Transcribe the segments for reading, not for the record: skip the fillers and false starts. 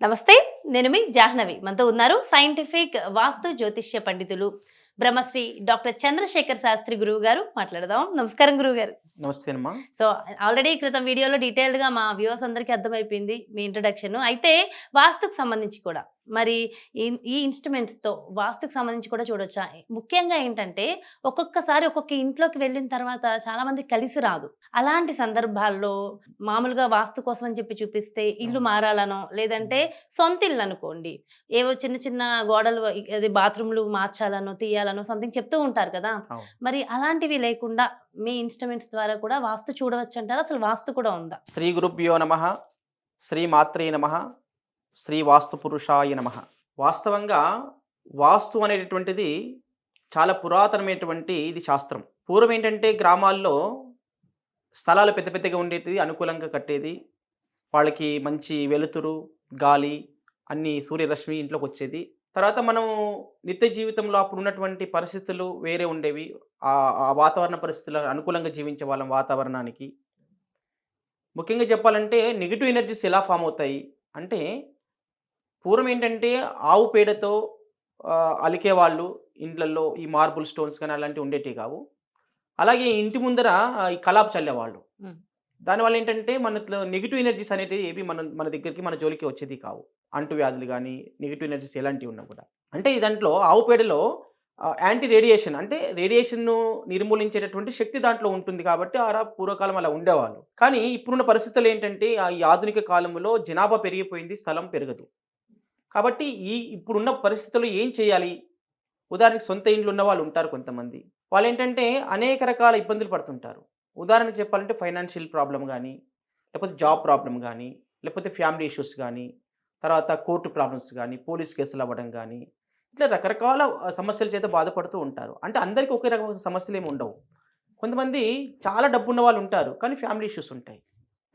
నమస్తే. నేను మీ జాహ్నవి. మనతో ఉన్నారు సైంటిఫిక్ వాస్తు జ్యోతిష్య పండితులు బ్రహ్మశ్రీ డాక్టర్ చంద్రశేఖర్ శాస్త్రి గురువు గారు. మాట్లాడదాం. నమస్కారం గురువుగారు. నమస్తే అమ్మా. సో, ఆల్రెడీ క్రితం వీడియోలో డీటెయిల్డ్‌గా మా వ్యూవర్స్ అందరికీ అర్థమైపోయింది మీ ఇంట్రడక్షన్. అయితే వాస్తుకు సంబంధించి కూడా మరి ఈ ఇన్‌స్ట్రుమెంట్స్‌తో వాస్తుకు సంబంధించి కూడా చూడొచ్చా? ముఖ్యంగా ఏంటంటే ఒక్కొక్కసారి ఒక్కొక్క ఇంట్లోకి వెళ్ళిన తర్వాత చాలా మందికి కలిసి రాదు. అలాంటి సందర్భాల్లో మామూలుగా వాస్తు కోసం అని చెప్పి చూపిస్తే ఇల్లు అవును. మారాలనో, లేదంటే సొంత ఇల్లు అనుకోండి. ఏవో చిన్న చిన్న గోడలు అది బాత్రూమ్‌లు మార్చాలనో, తీయాలనో సంథింగ్ చెప్తూ ఉంటారు కదా! అవును. మరి అలాంటివి లేకుండా మీ ఇన్‌స్ట్రుమెంట్స్ ద్వారా కూడా వాస్తు చూడవచ్చంటారా? అసలు వాస్తు కూడా ఉందా? శ్రీ గురుభ్యో నమః. శ్రీ మాత్రే నమః. శ్రీ వాస్తు పురుషాయ నమః. వాస్తవంగా వాస్తు అనేటటువంటిది చాలా పురాతనమైనటువంటి ఇది శాస్త్రం. పూర్వం ఏంటంటే గ్రామాల్లో స్థలాలు పెద్ద పెద్దగా ఉండేటిది, అనుకూలంగా కట్టేది. వాళ్ళకి మంచి వెలుతురు, గాలి అన్నీ సూర్యరశ్మి ఇంట్లోకొచ్చేది. తర్వాత మనము నిత్య జీవితంలో అప్పుడున్నటువంటి పరిస్థితులు వేరే ఉండేవి. ఆ వాతావరణ పరిస్థితులు అనుకూలంగా జీవించేవాళ్ళం వాతావరణానికి. ముఖ్యంగా చెప్పాలంటే నెగెటివ్ ఎనర్జీస్ ఎలా ఫార్మ్ అవుతాయి అంటే, పూర్వం ఏంటంటే ఆవు పేడతో అలికేవాళ్ళు ఇండ్లల్లో. ఈ మార్బుల్ స్టోన్స్ గాని అలాంటివి ఉండేటివి కావు. అలాగే ఇంటి ముందర ఈ కలాపి చల్లేవాళ్ళు. హ్మ్. దానివల్ల ఏంటంటే మనలో నెగెటివ్ ఎనర్జీస్ అనేటివి ఏవి మన దగ్గరికి మన జోలికి వచ్చేది కావు. అంటువ్యాధులు గాని, నెగెటివ్ ఎనర్జీస్ ఎలాంటివి ఉన్నా కూడా. అంటే ఈ దాంట్లో ఆవు పేడలో యాంటీ రేడియేషన్ అంటే రేడియేషన్‌ను నిర్మూలించేటటువంటి శక్తి దాంట్లో ఉంటుంది కాబట్టి పూర్వకాలం అలా ఉండేవాళ్ళు. కానీ ఇప్పుడున్న పరిస్థితులు ఏంటంటే ఈ ఆధునిక కాలంలో జనాభా పెరిగిపోయింది. స్థలం పెరగదు. కాబట్టి ఇప్పుడున్న పరిస్థితుల్లో ఏం చేయాలి? ఉదాహరణకి సొంత ఇండ్లు ఉన్న వాళ్ళు ఉంటారు కొంతమంది. వాళ్ళేంటంటే అనేక రకాల ఇబ్బందులు పడుతుంటారు. ఉదాహరణకు చెప్పాలంటే ఫైనాన్షియల్ ప్రాబ్లమ్ గానీ, లేకపోతే జాబ్ ప్రాబ్లమ్ గానీ, లేకపోతే ఫ్యామిలీ ఇష్యూస్ గానీ, తర్వాత కోర్టు ప్రాబ్లమ్స్ గానీ, పోలీస్ కేసులు అవ్వడం గానీ, ఇట్లా రకరకాల సమస్యల చేత బాధపడుతూ ఉంటారు. అంటే అందరికి ఒకే రకమైన సమస్యలేమి ఉండవు. కొంతమంది చాలా డబ్బున్న వాళ్ళు ఉంటారు. కానీ ఫ్యామిలీ ఇష్యూస్ ఉంటాయి.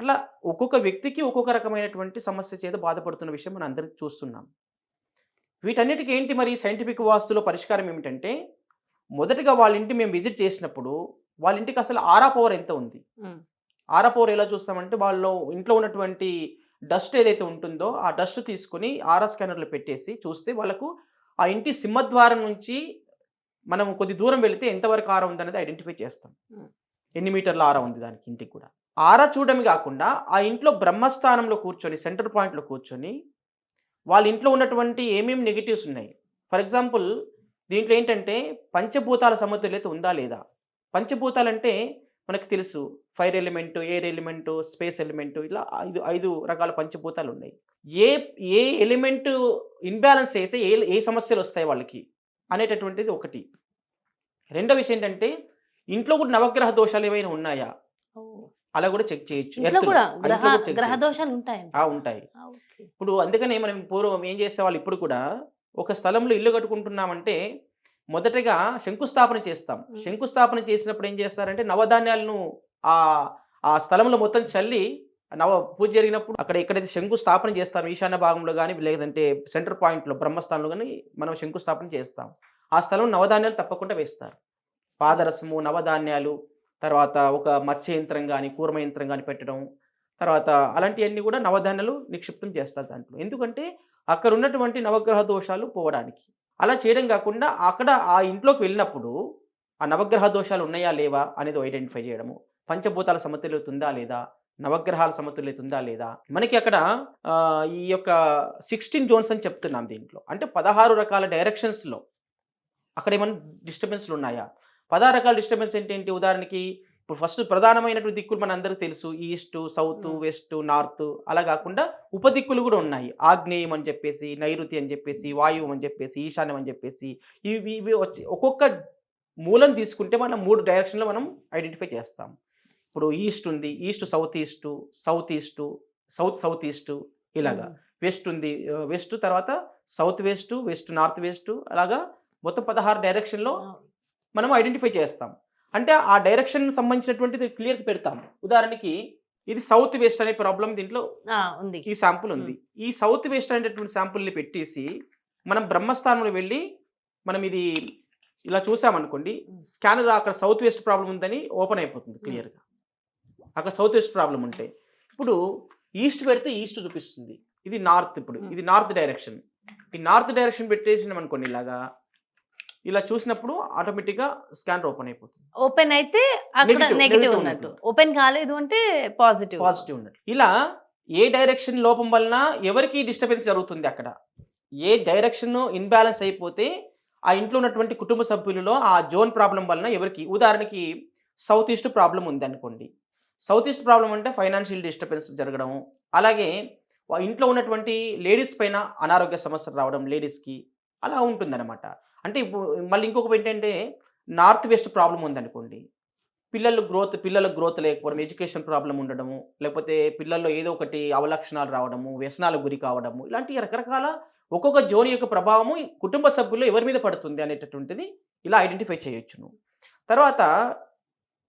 అట్లా ఒక్కొక్క వ్యక్తికి ఒక్కొక్క రకమైనటువంటి సమస్య చేత బాధపడుతున్న విషయం మనం అందరికి చూస్తున్నాం. వీటన్నిటికి ఏంటి మరి సైంటిఫిక్ వాస్తులో పరిష్కారం ఏమిటంటే, మొదటగా వాళ్ళ ఇంటి మేము విజిట్ చేసినప్పుడు, వాళ్ళ ఇంటికి అసలు ఆరా పవర్ ఎంత ఉంది? హ్మ్. ఆరా పవర్ ఎలా చూస్తామంటే, వాళ్ళు ఇంట్లో ఉన్నటువంటి డస్ట్ ఏదైతే ఉంటుందో, ఆ డస్ట్ తీసుకొని ఆరా స్కానర్‌లో పెట్టేసి చూస్తే వాళ్ళకు ఆ ఇంటి సింహద్వారం నుంచి మనం కొద్ది దూరం వెళితే ఎంతవరకు ఆరా ఉందనేది ఐడెంటిఫై చేస్తాం. హ్మ్. ఎన్ని మీటర్ల ఆరా ఉంది దానికి ఇంటికి కూడా. ఆరా చూడడమే గాకుండా, ఆ ఇంట్లో బ్రహ్మస్థానంలో కూర్చొని, సెంటర్ పాయింట్‌లో కూర్చొని వాళ్ళ ఇంట్లో ఉన్నటువంటి ఏమేమి నెగెటివ్స్ ఉన్నాయి. ఫర్ ఎగ్జాంపుల్ దీంట్లో ఏంటంటే పంచభూతాల సమతుల్యత ఉందా లేదా? పంచభూతాలంటే మనకు తెలుసు fire element, air element, space element ఇలా 5 రకాల పంచభూతాలున్నాయి. ఏ ఏ ఎలిమెంట్ ఇన్‌బాలన్స్ అయితే ఏ సమస్యలొస్తాయి వాళ్ళకి అనేటటువంటిది ఒకటి. రెండో విషయం ఏంటంటే ఇంట్లో కూడా నవగ్రహ దోషాలు ఏమైనా ఉన్నాయా? ఓహ్! అలా కూడా చెక్ చేయొచ్చు. ఇంట్లో కూడా ఇంట్లో కూడా చెక్ గ్రహ చేయొచ్చు. దోషాలు ఉంటాయంటారు. ఉంటాయి. ఓకే. ఇప్పుడు అందుకనే మనం పూర్వం ఏం చేసేవాళ్ళు ఇప్పుడు కూడా ఒక స్థలంలో ఇల్లు కట్టుకుంటున్నామంటే మొదటగా శంకుస్థాపన చేస్తాం. హ్మ్. శంకుస్థాపన చేసినప్పుడు ఏం చేస్తారంటే నవధాన్యాలను ఆహ్, ఆ స్థలంలో మొత్తం చల్లి పూజ జరిగినప్పుడు అక్కడ ఎక్కడైతే శంకుస్థాపన చేస్తారో ఈశాన్య భాగంలో గాని, లేదంటే సెంటర్ పాయింట్‌లో బ్రహ్మస్థానంలో గాని మనం శంకుస్థాపన చేస్తాం. ఆ స్థలంలో నవధాన్యాలు తప్పకుండా వేస్తారు. పాదరసము, నవధాన్యాలు, తర్వాత ఒక మత్స్య యంత్రం గాని, కూర్మ యంత్రం గాని పెట్టడం. తర్వాత అలాంటియన్నీ గూడా నవధాన్యాలు నిక్షిప్తం చేస్తారు దాంట్లో. ఎందుకంటే అక్కడున్నటువంటి నవగ్రహ దోషాలు పోవడానికి. అలా చేయడం గాకుండా అక్కడ ఆ ఇంట్లోకి వెళ్ళినప్పుడు ఆ నవగ్రహ దోషాలు ఉన్నాయా? లేవా? అనేది ఐడెంటిఫై జేయడము. పంచభూతాల సమతుల్యత ఉందా? లేదా? నవగ్రహాల సమతుల్యత ఉందా? లేదా? మనకి అక్కడ ఈ యొక్క 16 జోన్స్ అని చెప్తున్నాం దీంట్లో. అంటే 16 రకాల డైరెక్షన్స్‌లో అక్కడేమన్నా డిస్టర్బెన్స్‌లున్నాయా? 16 రకాల డిస్టర్బెన్స్ ఏంటేంటి? ఉదాహరణకి ఇప్పుడు ఫస్ట్ ప్రధానమైనటువంటి దిక్కులు మనందరికి తెలుసు. ఈస్టు, సౌతు, హ్మ్. వెస్టు, నార్తు అలా గాకుండా ఉపదిక్కులు గూడా ఉన్నాయి. ఆగ్నేయం అని చెప్పేసి, నైరుతి అని చెప్పేసి, వాయువ్యం అని చెప్పేసి, ఈశాన్యం అని చెప్పేసి ఇవి ఇవి వచ్చి ఒక్కొక్క మూలను తీసుకుంటే మనం 3 డైరెక్షన్‌లో మనం ఐడెంటిఫై చేస్తాం. ఇప్పుడు ఈస్ట్ ఉంది. East south east, south east, south south east ఇలాగా. హ్మ్. వెస్ట్ ఉంది. వెస్ట్ తర్వాత south west, west north west అలాగా మొత్తం 16 డైరెక్షన్‌లో ఆ! మనం ఐడెంటిఫై చేస్తాం. అంటే ఆ డైరెక్షన్ సంబంధించినటువంటిది క్లియర్‌గా పెడతాం. ఉదాహరణకి ఇది సౌత్ వెస్ట్ అనే ప్రాబ్లమ్ దీంట్లో ఆ! ఉంది. ఈ శాంపుల్ హ్మ్. ఉంది. ఈ సౌత్ వెస్ట్ అనేటటువంటి శాంపుల్‌ని పెట్టేసి మనం బ్రహ్మస్థానంలో వెళ్లి మనం ఇది ఇలా చూసామనుకోండి. హ్మ్. స్కానర్ అక్కడ సౌత్ వెస్ట్ ప్రాబ్లమ్ ఉందని ఓపెన్ అయిపోతుంది హ్మ్. క్లియర్‌గా. అక్కడ సౌత్ వెస్ట్ ప్రాబ్లమ్ ఉంటే. ఇప్పుడు ఈస్ట్ పెడితే ఈస్ట్ చూపిస్తుంది. ఇది నార్త్. ఇప్పుడు ఇది నార్త్ డైరెక్షన్. ఈ నార్త్ డైరెక్షన్ పెట్టేసినాం అనుకోండి ఇలాగా, ఇలా చూసినప్పుడు ఆటోమేటిక్గా స్కానర్ ఓపెన్ అయిపోతుంది. ఓపెన్ అయితే అక్కడ Negative, నెగిటివ్ negative ఉన్నట్టు, ఉన్నట్టు. ఓపెన్ కాలేదు అంటే పాజిటివ్. పాజిటివ్ ఉన్నట్టు. ఇలా ఏ డైరెక్షన్ లోపం వలన ఎవరికి డిస్టర్బెన్స్ జరుగుతుంది అక్కడ, ఏ డైరెక్షన్ ఇన్బ్యాలెన్స్ అయిపోతే ఆ ఇంట్లో ఉన్నటువంటి కుటుంబ సభ్యులలో ఆ జోన్ ప్రాబ్లం వలన ఎవరికి, ఉదాహరణకి సౌత్ ఈస్ట్ ప్రాబ్లం ఉంది అనుకోండి. సౌత్ ఈస్ట్ ప్రాబ్లం అంటే ఫైనాన్షియల్ డిస్టర్బెన్స్ జరగడం, అలాగే ఇంట్లో ఉన్నటువంటి లేడీస్ పైన అనారోగ్య సమస్యలు రావడం లేడీస్కి, అలా ఉంటుందన్నమాట. అంటే ఇప్పుడు మళ్ళీ ఇంకొకటి ఏంటంటే నార్త్ వెస్ట్ ప్రాబ్లం ఉందనుకోండి, పిల్లల గ్రోత్ లేకపోవడం, ఎడ్యుకేషన్ ప్రాబ్లం ఉండడము, లేకపోతే పిల్లల్లో ఏదో ఒకటి అవలక్షణాలు రావడము, వ్యసనాలకు గురి కావడము, ఇలాంటి రకరకాల ఒక్కొక్క జోన్ యొక్క ప్రభావము ఈ కుటుంబ సభ్యుల్లో ఎవరి మీద పడుతుంది అనేటటువంటిది ఇలా ఐడెంటిఫై చేయొచ్చును. తర్వాత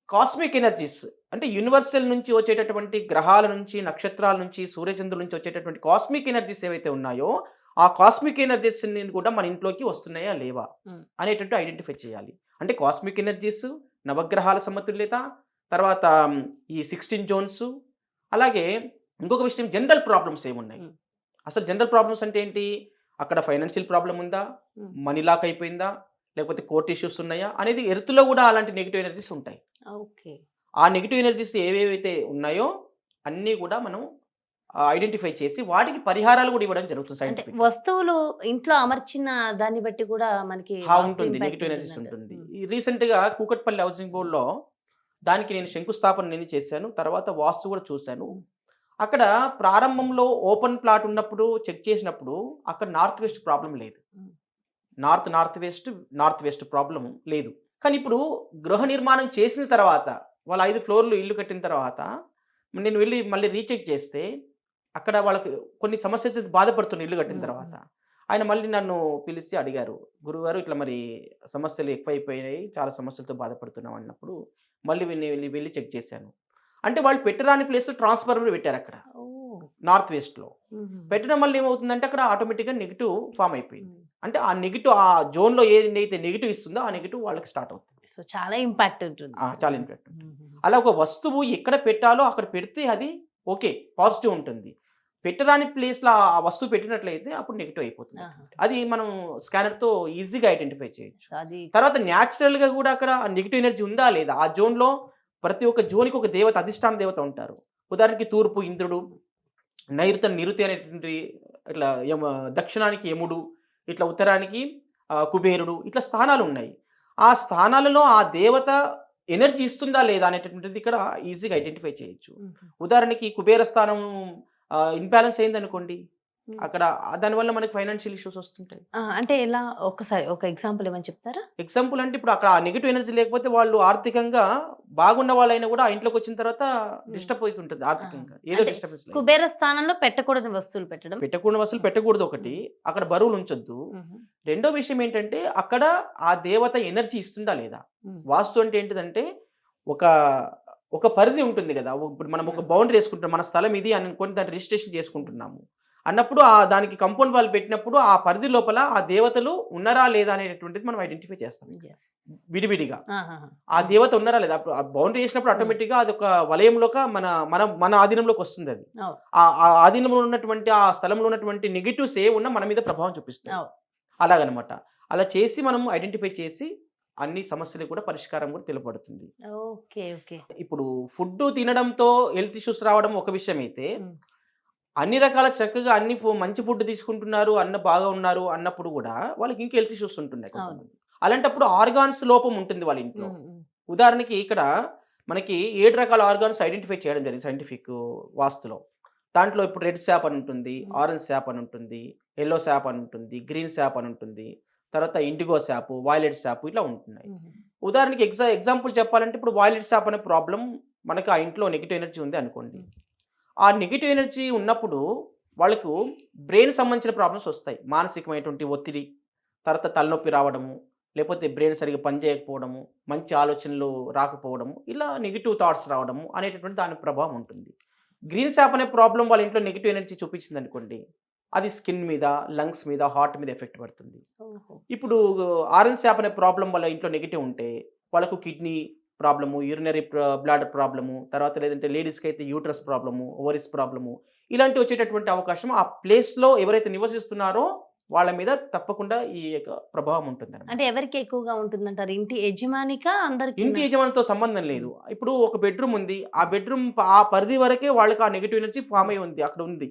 కాస్మిక్ ఎనర్జీస్ అంటే యూనివర్సల్ నుంచి వచ్చేటటువంటి గ్రహాల నుంచి, నక్షత్రాల నుంచి, సూర్యచంద్రుల నుంచి వచ్చేటటువంటి కాస్మిక్ ఎనర్జీస్ ఏవైతే ఉన్నాయో ఆ కాస్మిక్ ఎనర్జీస్ కూడా మన ఇంట్లోకి వస్తున్నాయా లేవా అనేటట్టు ఐడెంటిఫై చేయాలి. అంటే కాస్మిక్ ఎనర్జీస్, నవగ్రహాల సమతుల్యత, తర్వాత ఈ 16 జోన్స్, అలాగే ఇంకొక విషయం జనరల్ ప్రాబ్లమ్స్ ఏమున్నాయి. అసలు జనరల్ ప్రాబ్లమ్స్ అంటే ఏంటి, అక్కడ ఫైనాన్షియల్ ప్రాబ్లం ఉందా, మనీ లాక్ అయిపోయిందా, లేకపోతే కోర్ట్ ఇష్యూస్ ఉన్నాయా అనేది, ఎర్త్లో కూడా అలాంటి నెగిటివ్ ఎనర్జీస్ ఉంటాయి. ఓకే. ఆ నెగిటివ్ ఎనర్జీస్ ఏవేవైతే ఉన్నాయో అన్నీ కూడా మనం ఐడెంటిఫై చేసి వాటికి పరిహారాలు కూడా ఇవ్వడం జరుగుతుంది. అంటే సైంటిఫిక్ వస్తువులు ఇంట్లో అమర్చిన దాన్ని బట్టి కూడా మనకి ఉంటుంది, నెగిటివ్ ఎనర్జీస్ ఉంటుంది. రీసెంట్గా కూకట్పల్లి హౌసింగ్ బోర్డులో దానికి నేను శంకుస్థాపన చేశాను, తర్వాత వాస్తు కూడా చూశాను. అక్కడ ప్రారంభంలో ఓపెన్ ప్లాట్ ఉన్నప్పుడు చెక్ చేసినప్పుడు అక్కడ నార్త్ వెస్ట్ ప్రాబ్లం లేదు, నార్త్ వెస్ట్ ప్రాబ్లం లేదు. కానీ ఇప్పుడు గృహ నిర్మాణం చేసిన తర్వాత వాళ్ళు 5 ఫ్లోర్లు ఇల్లు కట్టిన తర్వాత నేను వెళ్ళి మళ్ళీ రీచెక్ చేస్తే అక్కడ వాళ్ళకి కొన్ని సమస్యలు బాధపడుతున్న ఇల్లు కట్టిన తర్వాత ఆయన మళ్ళీ నన్ను పిలిచి అడిగారు, గురుగారు ఇట్లా మరి సమస్యలు ఎక్కువైపోయినాయి, చాలా సమస్యలతో బాధపడుతున్నాం అన్నప్పుడు మళ్ళీ వెళ్ళి చెక్ చేశాను. అంటే వాళ్ళు పెట్టరాని ప్లేస్ ట్రాన్స్ఫార్మర్ పెట్టారు అక్కడ నార్త్ వెస్ట్లో. పెట్టడం వల్ల ఏమవుతుందంటే అక్కడ ఆటోమేటిక్గా నెగిటివ్ ఫామ్ అయిపోయింది. అంటే ఆ నెగిటివ్ ఆ జోన్లో ఏదైతే నెగిటివ్ ఇస్తుందో ఆ నెగిటివ్ వాళ్ళకి స్టార్ట్ అవుతుంది. సో చాలా ఇంపాక్ట్ ఉంటుంది. చాలా ఇంపాక్ట్ ఉంటుంది. అలా ఒక వస్తువు ఎక్కడ పెట్టాలో అక్కడ పెడితే అది ఓకే పాజిటివ్ ఉంటుంది. పెట్టరాని ప్లేస్లో ఆ వస్తువు పెట్టినట్లయితే అప్పుడు నెగిటివ్ అయిపోతుంది. అది మనం స్కానర్తో ఈజీగా ఐడెంటిఫై చేయొచ్చు. తర్వాత న్యాచురల్గా కూడా అక్కడ నెగిటివ్ ఎనర్జీ ఉందా లేదా, ఆ జోన్లో ప్రతి ఒక్క జోన్కి ఒక దేవత, అధిష్టాన దేవత ఉంటారు. ఉదాహరణకి తూర్పు ఇంద్రుడు, నైరుతి నిరుతి అనేటువంటి, ఇట్లా దక్షిణానికి యముడు, ఇట్లా ఉత్తరానికి కుబేరుడు, ఇట్లా స్థానాలు ఉన్నాయి. ఆ స్థానాలలో ఆ దేవత ఎనర్జీ ఇస్తుందా లేదా అనేటటువంటిది ఇక్కడ ఈజీగా ఐడెంటిఫై చేయొచ్చు. ఉదాహరణకి కుబేర స్థానం ఇన్బ్యాలెన్స్ అయింది అనుకోండి, అక్కడ దానివల్ల మనకి ఫైనాన్షియల్ ఇష్యూస్ వస్తుంటాయి. అంటే ఎలా, ఒకసారి ఒక ఎగ్జాంపుల్ ఏమని చెప్తారా? ఎగ్జాంపుల్ అంటే ఇప్పుడు అక్కడ నెగిటివ్ ఎనర్జీ లేకపోతే వాళ్ళు ఆర్థికంగా బాగున్న వాళ్ళైనా కూడా ఆ ఇంట్లోకి వచ్చిన తర్వాత డిస్టర్బ్ అవుతుంటుంది ఆర్థికంగా, ఏదో డిస్టర్బెన్స్. కుబేర స్థానంలో పెట్టకూడని వస్తువులు పెట్టకూడదు ఒకటి, అక్కడ బరువులు ఉంచొద్దు. రెండో విషయం ఏంటంటే అక్కడ ఆ దేవత ఎనర్జీ ఇస్తుందా లేదా. వాస్తు అంటే ఏంటిదంటే ఒక పరిధి ఉంటుంది కదా. ఇప్పుడు మనం ఒక బౌండరీ వేసుకుంటాం, మన స్థలం ఇది అనుకొని దాన్ని రిజిస్ట్రేషన్ చేసుకుంటున్నాము అన్నప్పుడు దానికి కంపౌండ్ వాల్ పెట్టినప్పుడు ఆ పరిధి లోపల ఆ దేవతలు ఉన్నారా లేదా అనేటువంటిది మనం ఐడెంటిఫై చేస్తాం విడివిడిగా. ఆ దేవత ఉన్నారా లేదా, ఆ బౌండరీ చేసినప్పుడు ఆటోమేటిక్గా అది ఒక వలయంలోకి మన ఆధీనంలోకి వస్తుంది. అది ఆ ఆధీనంలో ఉన్నటువంటి ఆ స్థలంలో ఉన్నటువంటి నెగిటివ్స్ ఏ ఉన్నా మన మీద ప్రభావం చూపిస్తాయి. అలాగనమాట. అలా చేసి మనం ఐడెంటిఫై చేసి అన్ని సమస్యలు కూడా పరిష్కారం కూడా తెలుపబడుతుంది. ఇప్పుడు ఫుడ్ తినడంతో హెల్త్ ఇష్యూస్ రావడం ఒక విషయం అయితే, అన్ని రకాల చక్కగా అన్ని మంచి ఫుడ్ తీసుకుంటున్నారు, బాగా ఉన్నారు అన్నప్పుడు కూడా వాళ్ళకి ఇంకా హెల్త్ ఇష్యూస్ ఉంటున్నాయి. అలాంటప్పుడు ఆర్గాన్స్ లోపం ఉంటుంది వాళ్ళ ఇంట్లో. ఉదాహరణకి ఇక్కడ మనకి 7 రకాల ఆర్గాన్స్ ఐడెంటిఫై చేయడం జరిగింది సైంటిఫిక్ వాస్తులో. దాంట్లో ఇప్పుడు రెడ్ శాప్ అని ఉంటుంది, ఆరెంజ్ శాప్ అని ఉంటుంది, ఎల్లో శాప్ అని ఉంటుంది, గ్రీన్ శాప్ అని ఉంటుంది, తర్వాత ఇండిగో శాప్, వాయిలెట్ శాప్, ఇట్లా ఉంటున్నాయి. ఉదాహరణకి ఎగ్జాంపుల్ చెప్పాలంటే ఇప్పుడు వాయిలెట్ శాప్ అనే ప్రాబ్లం మనకు ఆ ఇంట్లో నెగిటివ్ ఎనర్జీ ఉంది అనుకోండి. ఆ నెగిటివ్ ఎనర్జీ ఉన్నప్పుడు వాళ్ళకు బ్రెయిన్ సంబంధించిన ప్రాబ్లమ్స్ వస్తాయి. మానసికమైనటువంటి ఒత్తిడి, తర్వాత తలనొప్పి రావడము, లేకపోతే బ్రెయిన్ సరిగ్గా పనిచేయకపోవడము, మంచి ఆలోచనలు రాకపోవడము, ఇలా నెగిటివ్ థాట్స్ రావడము అనేటటువంటి దాని ప్రభావం ఉంటుంది. గ్రీన్ శాప్ అనే ప్రాబ్లం వాళ్ళ ఇంట్లో నెగిటివ్ ఎనర్జీ చూపించింది అనుకోండి, అది స్కిన్ మీద, లంగ్స్ మీద, హార్ట్ మీద ఎఫెక్ట్ పడుతుంది. ఇప్పుడు ఆరెంజ్ శాప్ అనే ప్రాబ్లం వాళ్ళ ఇంట్లో నెగిటివ్ ఉంటే వాళ్ళకు kidney problem, urinary bladder problem, తర్వాత లేదంటే లేడీస్‌కి అయితే యూట్రస్ ప్రాబ్లము, ఓవరీస్ ప్రాబ్లము ఇలాంటివి వచ్చేటటువంటి అవకాశం ఆ ప్లేస్‌లో ఎవరైతే నివసిస్తున్నారో వాళ్ళ మీద తప్పకుండా ఈ యొక్క ప్రభావం ఉంటుందన్నమాట. అంటే ఎవరికి ఎక్కువగా ఉంటుందంటారు? ఇంటి యజమానికా? ఇంటి అందరికీనా? యజమానితో సంబంధం లేదు. ఇప్పుడు ఒక బెడ్‌రూమ్ ఉంది. ఆ బెడ్‌రూమ్ ఆ పరిధి వరకే వాళ్ళకి ఆ నెగెటివ్ ఎనర్జీ ఫార్మ్ అయ్యి ఉంది. అక్కడ ఉంది.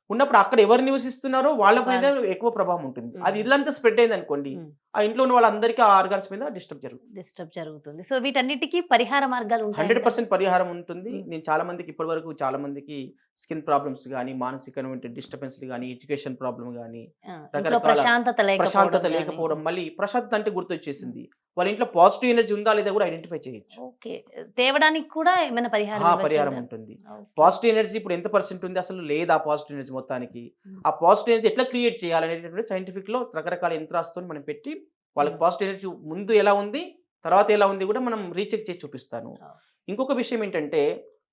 ఉన్నప్పుడు అక్కడ ఎవరు నివసిస్తున్నారో వాళ్ళ మీద ఎక్కువ ప్రభావం ఉంటుంది. అది ఇల్లంతా స్ప్రెడ్ అయిందనుకోండి, ఆ ఇంట్లో ఉన్న వాళ్ళందరికీ ఆ ఆర్గాన్స్ మీద డిస్టర్బ్ జరుగుతుంది. డిస్టర్బ్ జరుగుతుంది. సో వీటన్నిటికి పరిహార మార్గాలు ఉంటాయంటారా? 100% పరిహారం ఉంటుంది. హ్మ్. నేను చాలా మందికి ఇప్పటివరకు చాలా మందికి స్కిన్ ప్రాబ్లమ్స్ గాని, మానసికమైన డిస్టర్బెన్స్‌లు గాని, ఎడ్యుకేషన్ ప్రాబ్లమ్ గాని, ఇంట్లో రకరకాల ప్రశాంతత ప్రశాంతత లేకపోవడం లేకపోవడం, గాని. మళ్ళీ ప్రశాంతత అంటే గుర్తొచ్చేసింది. వాళ్ళ ఇంట్లో పాజిటివ్ ఎనర్జీ ఉందా లేదా కూడా ఐడెంటిఫై చేయొచ్చు. ఓకే. తేవడానికి కూడా ఏమైనా పరిహారం పరిహారం ఇవ్వచ్చంటారా? ఉంటుంది. ఓకే. పాజిటివ్ ఎనర్జీ ఇప్పుడు ఎంత పర్సెంట్ ఉంది? అసలు లేదా పాజిటివ్ ఎనర్జీ మొత్తానికి? హ్మ్. ఆ పాజిటివ్ ఎనర్జీ ఎట్లా క్రియేట్ చేయాలనేటటువంటి సైంటిఫిక్‌లో రకరకాల యంత్రాస్తోని మనం పెట్టి వాళ్ళకి పాజిటివ్ ఎనర్జీ ముందు ఎలా ఉంది? తర్వాత ఎలా ఉంది కూడా మనం రీచెక్ చేసి చూపిస్తాను. ఓహ్! ఇంకొక విషయం ఏంటంటే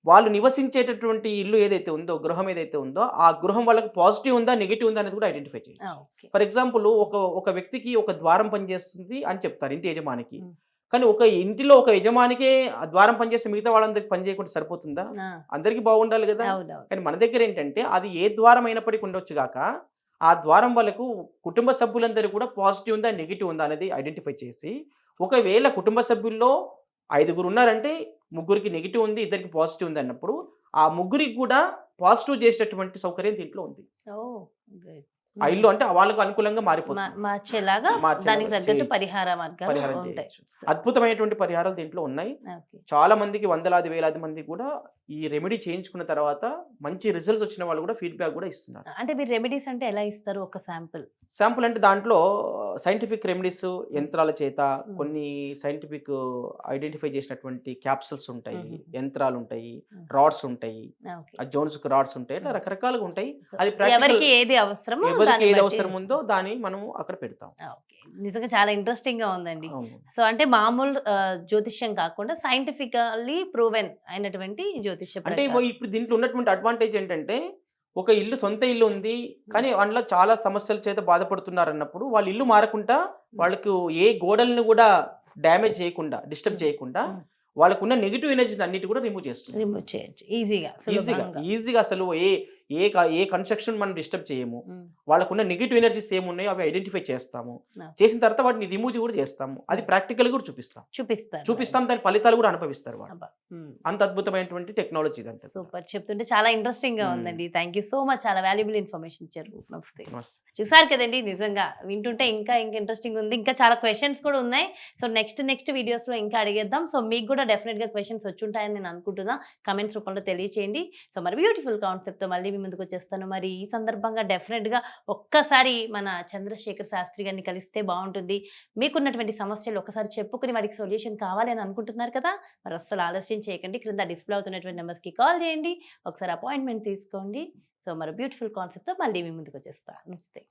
వాళ్ళు నివసించేటటువంటి ఇల్లు ఏదైతే ఉందో, గృహం ఏదైతే ఉందో, ఆ గృహం వాళ్ళకి పాజిటివ్ ఉందా? నెగెటివ్ ఉందా? అనేది కూడా ఐడెంటిఫై చేయొచ్చు. ఓకే. ఫర్ ఎగ్జాంపుల్ ఒక వ్యక్తికి ఒక ద్వారం పనిచేస్తుంది అని చెప్తారు ఇంటి యజమానికి. హ్మ్. కానీ ఒక ఇంటిలో ఒక యజమానికే ఆ ద్వారం పనిచేస్తే మిగతా వాళ్ళందరికి పని చేయకుండా సరిపోతుందా? ఆ! అందరికి బాగుండాలి గదా! అవునవును. కానీ మన దగ్గర ఏంటంటే అది ఏ ద్వారం అయినప్పటికీ ఉండొచ్చు గాక, ఆ ద్వారం వాళ్ళకు కుటుంబ సభ్యులందరూ కూడా పాజిటివ్ ఉందా? నెగెటివ్ ఉందా? అనేది ఐడెంటిఫై చేసి, ఒకవేళ కుటుంబ సభ్యుల్లో 5గురు ఉన్నారంటే ముగ్గురికి నెగెటివ్ ఉంది, ఇద్దరికి పాజిటివ్ ఉంది అన్నప్పుడు, ఆ ముగ్గురికి కూడా పాజిటివ్ చేసేటటువంటి సౌకర్యం దీంట్లో ఉంది. ఓహ్! గ్రేట్. ఆ ఇల్లు అంటే వాళ్ళకు అనుకూలంగా మారిపోతుంది. మార్చేలాగా మార్చేలాగా దానికి తగ్గట్టు చేయొచ్చు. పరిహార మార్గాలు పరిహారం ఉంటాయి. చేయొచ్చు. అద్భుతమైనటువంటి పరిహారాలు దీంట్లో ఉన్నాయి. ఓకే. చాలా మందికి వందలాది, వేలాది మంది కూడా ఈ రెమెడీ చేయించుకున్న తర్వాత మంచి రిజల్ట్స్ వచ్చిన వాళ్ళు కూడా ఫీడ్‌బ్యాక్ కూడా ఇస్తున్నారు. అంటే మీరు రెమెడీస్ అంటే ఎలా ఇస్తారు? ఒక శాంపుల్. శాంపుల్ అంటే దాంట్లో సైంటిఫిక్ రెమెడీస్ యంత్రాల చేత కొన్ని సైంటిఫిక్ ఐడెంటిఫై చేసినటువంటి క్యాప్సూల్స్ ఉంటాయి, యంత్రాలు ఉంటాయి, రాడ్స్ ఉంటాయి, ఓకే. ఆ జోన్స్‌కి రాడ్స్ ఉంటాయి. ఇట్లా రకరకాలుగా ఉంటాయి. సో అది ప్రాక్టికల్ ఎవరికి ఏది అవసరమో ఎవరికి దాన్ని ఏది బట్టి అవసరం ఉందో దాన్ని మనం అక్కడ పెడతాం. ఓకే. నిజంగా చాలా ఇంట్రెస్టింగ్‌గా ఉందండి. అవును. సో అంటే మామూలు జ్యోతిష్యం కాకుండా సైంటిఫికల్లీ ప్రూవెన్ అయినటువంటి జ్యోతిష్య అంటే ప్రకారం. ఇప్పుడు దీంట్లో ఉన్నటువంటి అడ్వాంటేజ్ ఏంటంటే, ఒక ఇల్లు సొంత ఇల్లు ఉంది. కానీ అందులో చాలా సమస్యల చేత బాధపడుతున్నారన్నప్పుడు, వాళ్ళ ఇల్లు మారకుండా వాళ్ళకు ఏ గోడలను కూడా డ్యామేజ్ చేయకుండా, డిస్టర్బ్ చేయకుండా హ్మ్. వాళ్ళకున్న నెగెటివ్ ఎనర్జీని అన్నిటి కూడా రిమూవ్ చేస్తుంది. రిమూవ్ చేయొచ్చు ఈజీగా, సులభంగా. ఈజీగా అసలు ఏ కన్‌స్ట్రక్షన్ మనం డిస్టర్బ్ చేయము. హ్మ్. వాళ్ళకున్న నెగెటివ్ ఎనర్జీస్ ఏమున్నాయో అవి ఐడెంటిఫై చేస్తాము. ఆ. చేసిన తర్వాత వాటిని రిమూవ్ కూడా చేస్తాము. అది ప్రాక్టికల్‌గా కూడా చూపిస్తాం. చూపిస్తారు. దాని ఫలితాలు కూడా అనుభవిస్తారు వాళ్ళు. అబ్బా! హ్మ్. అంత అద్భుతమైనటువంటి టెక్నాలజీ ఇదంతా. సూపర్. చెప్తుంటే చాలా ఇంట్రెస్టింగ్‌గా హ్మ్. ఉందండి. Thank you so much. చాలా వాల్యుబుల్ ఇన్ఫర్మేషన్ ఇచ్చారు. నమస్తే. మస్త్. చూసారు కదండీ! నిజంగా వింటుంటే ఇంకా ఇంట్రెస్టింగ్ ఉంది. ఇంకా చాలా క్వెషన్స్ కూడా ఉన్నాయి. సో నెక్స్ట్ వీడియోస్‌లో ఇంకా అడిగేద్దాం. సో మీకు కూడా డెఫినిట్‌గా క్వెషన్స్ వచ్చుంటాయని నేను అనుకుంటున్నా. కామెంట్స్ రూపంలో తెలియచేయండి. సో మరి బ్యూటిఫుల్ కాన్సెప్ట్‌తో మళ్ళీ మీ ముందుకు వచ్చేస్తాను. మరి ఈ సందర్భంగా డెఫినిట్‌గా ఒక్కసారి మన చంద్రశేఖర్ శాస్త్రి గారిని కలిస్తే బావుంటుంది. మీకున్నటువంటి సమస్యలు ఒకసారి చెప్పుకొని వాటికి సొల్యూషన్ కావాలి అని అనుకుంటున్నారు కదా! మరి అస్సలు ఆలస్యం చేయకండి. క్రింద డిస్‌ప్లే అవుతున్నటువంటి నంబర్స్‌కి కాల్ చేయండి. ఒకసారి అపాయింట్‌మెంట్ తీసుకోండి. సో మరి బ్యూటిఫుల్ కాన్సెప్ట్‌తో మళ్ళీ మీ ముందుకు వచ్చేస్తా. నమస్తే.